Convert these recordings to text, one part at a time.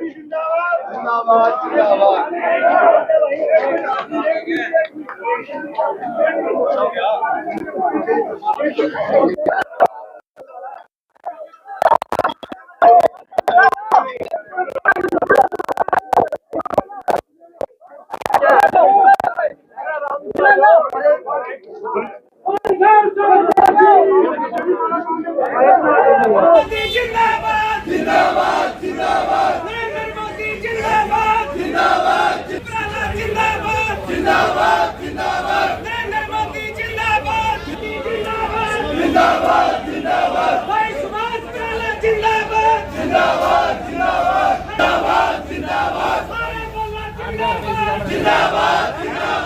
जिंदाबाद जिंदाबाद जिंदाबाद नरेंद्र मोदी जिंदाबाद जिंदाबाद जिंदाबाद जिंदाबाद जिंदाबाद नरेंद्र मोदी जिंदाबाद जिंदाबाद जिंदाबाद भाई सुभाष वाला जिंदाबाद जिंदाबाद जिंदाबाद जिंदाबाद जिंदाबाद जिंदाबाद जिंदाबाद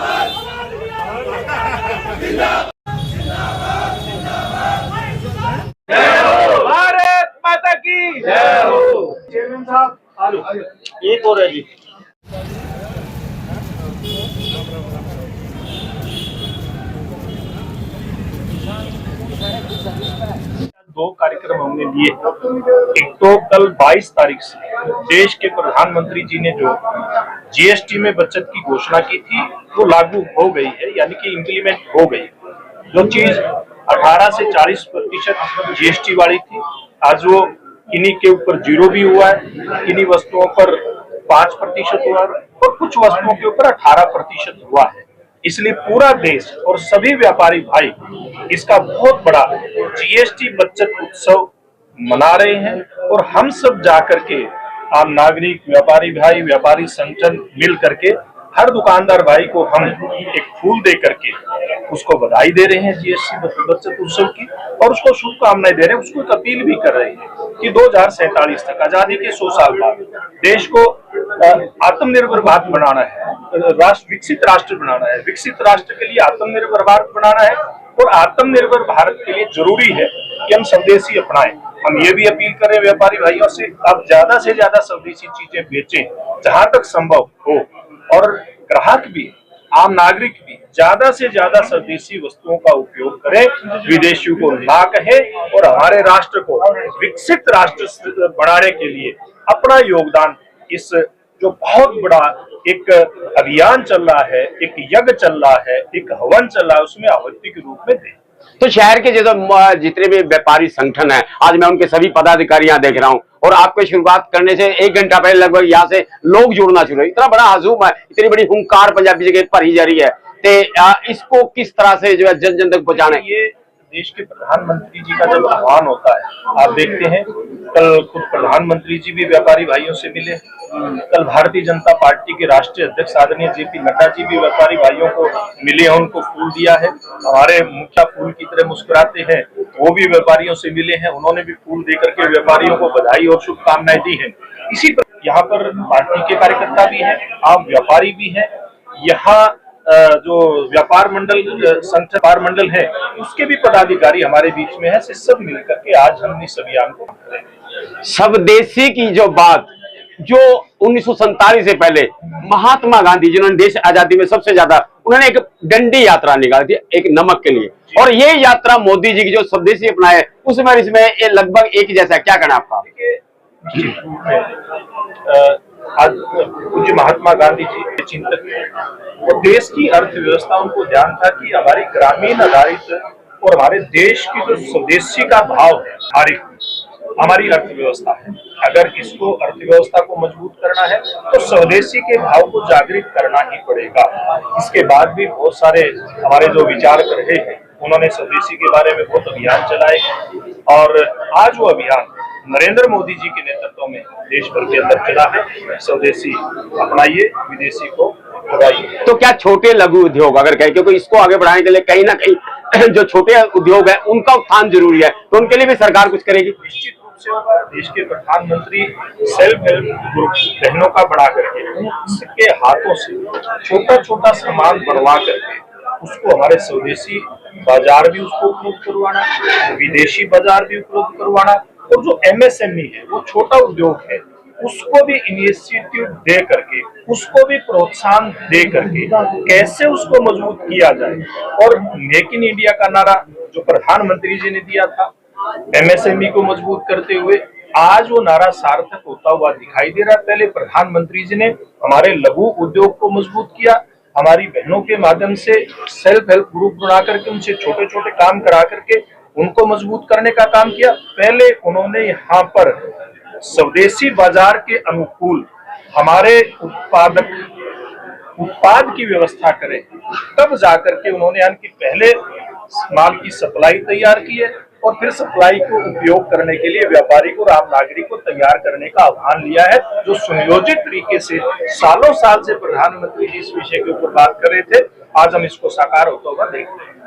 भारत माता की जय हो। चेयरमैन साहब आलो एक और है जी। दो कार्यक्रम हमने लिए। एक तो कल 22 तारीख से देश के प्रधानमंत्री जी ने जो जीएसटी में बचत की घोषणा की थी वो लागू हो गई है, यानी कि इम्प्लीमेंट हो गई। जो चीज 18 से 40% जीएसटी वाली थी, आज वो किन्हीं के ऊपर 0 भी हुआ है, किन्हीं वस्तुओं पर 5% हुआ है और कुछ वस्तुओं के ऊपर 18% हुआ है। इसलिए पूरा देश और सभी व्यापारी भाई इसका बहुत बड़ा जीएसटी बचत उत्सव मना रहे हैं और हम सब जाकर के आम नागरिक, व्यापारी भाई, व्यापारी संगठन मिल करके हर दुकानदार भाई को हम एक फूल दे करके उसको बधाई दे रहे हैं जीएसटी बचत उत्सव की और उसको शुभकामनाएं दे रहे हैं। उसको एक अपील भी कर रहे हैं कि 2047 तक आजादी के 100 साल बाद देश को आत्मनिर्भर भारत बनाना है, विकसित राष्ट्र बनाना है। विकसित राष्ट्र के लिए आत्मनिर्भर भारत बनाना है और आत्मनिर्भर भारत के लिए जरूरी है कि हम स्वदेशी अपनाएं। हम ये भी अपील करें व्यापारी भाइयों से, आप ज्यादा से ज्यादा स्वदेशी चीजें बेचें जहां तक संभव हो और ग्राहक भी, आम नागरिक भी ज्यादा से ज्यादा स्वदेशी वस्तुओं का उपयोग करें, विदेशियों को ना कहे और हमारे राष्ट्र को विकसित राष्ट्र बनाने के लिए अपना योगदान इस जो बहुत बड़ा एक अभियान चल रहा है, एक यज्ञ चल रहा है, एक हवन चल रहा है, उसमें आहुति के रूप में दें। तो शहर के जितने भी व्यापारी संगठन है, आज मैं उनके सभी पदाधिकारी यहाँ देख रहा हूँ और आपके शुरुआत करने से 1 घंटा पहले लगभग यहाँ से लोग जुड़ना शुरू है। इतना बड़ा हजूम है, इतनी बड़ी हुंकार पंजाबी जगह भरी जा रही है, तो इसको किस तरह से जो है जन जन तक पहुँचाना? ये देश के प्रधानमंत्री जी का जब आह्वान होता है, आप देखते हैं कल खुद प्रधानमंत्री जी भी व्यापारी भाइयों से मिले, कल भारतीय जनता पार्टी के राष्ट्रीय अध्यक्ष आदरणीय जेपी नड्डा जी भी व्यापारी भाइयों को मिले, उनको फूल दिया है। हमारे मुखिया फूल की तरह मुस्कुराते हैं, वो भी व्यापारियों से मिले हैं, उन्होंने भी फूल देकर के व्यापारियों को बधाई और शुभकामनाएं दी है। इसी पर यहाँ पर पार्टी के कार्यकर्ता भी हैं, आम व्यापारी भी हैं, यहाँ जो व्यापार मंडल व्यापार मंडल है उसके भी पदाधिकारी हमारे बीच में है। सब मिलकर के आज हम इस अभियान को करें। स्वदेशी की जो बात जो 1947 से पहले महात्मा गांधी जिन्होंने देश आजादी में सबसे ज्यादा, उन्होंने एक डंडी यात्रा निकाली थी एक नमक के लिए, और ये यात्रा मोदी जी की जो स्वदेशी अपनाए उसमें इसमें ये लगभग एक जैसा। क्या कहना आपका? आज पूज्य महात्मा गांधी जी के चिंतक थे, वो देश की अर्थव्यवस्था, उनको ध्यान था कि हमारी ग्रामीण आधारित और हमारे देश की जो स्वदेशी का भाव है हमारी अर्थव्यवस्था है, अगर इसको अर्थव्यवस्था को मजबूत करना है तो स्वदेशी के भाव को जागृत करना ही पड़ेगा। इसके बाद भी बहुत सारे हमारे जो विचार कर रहे हैं उन्होंने स्वदेशी के बारे में बहुत अभियान चलाए और आज वो अभियान नरेंद्र मोदी जी के नेतृत्व में देश भर के अंदर चला है। स्वदेशी अपनाइए, विदेशी को भगाइए। तो क्या छोटे लघु उद्योग अगर कहें, क्योंकि इसको आगे बढ़ाने के लिए कहीं ना कहीं जो छोटे उद्योग है उनका उत्थान जरूरी है, तो उनके लिए भी सरकार कुछ करेगी? निश्चित रूप से होगा। देश के प्रधानमंत्री सेल्फ हेल्प ग्रुप बहनों का बढ़ा करके उसके हाथों से छोटा छोटा सामान बनवा करके उसको हमारे स्वदेशी बाजार भी उसको उपलब्ध करवाना, विदेशी बाजार भी उपलब्ध करवाना, और जो एमएसएमई है वो छोटा उद्योग है उसको भी इनिशिएटिव दे करके, उसको भी प्रोत्साहन दे करके कैसे उसको मजबूत किया जाए। और मेक इन इंडिया का नारा जो प्रधानमंत्री जी ने दिया था, एमएसएमई को मजबूत करते हुए आज वो नारा सार्थक होता हुआ दिखाई दे रहा है। पहले प्रधानमंत्री जी ने हमारे लघु उद्योग को मजबूत किया, हमारी बहनों के माध्यम से सेल्फ हेल्प ग्रुप बना करके उनसे छोटे छोटे काम करा करके उनको मजबूत करने का काम किया। पहले उन्होंने यहाँ पर स्वदेशी बाजार के अनुकूल हमारे उत्पाद की व्यवस्था करें, तब जाकर के उन्होंने यानी कि पहले माल की सप्लाई तैयार की है और फिर सप्लाई को उपयोग करने के लिए व्यापारी को और आम नागरिक को तैयार करने का आह्वान लिया है, जो सुनियोजित तरीके से सालों साल से प्रधानमंत्री जी इस विषय के ऊपर बात कर रहे थे। आज हम इसको साकार होता हुआ देख रहे हैं।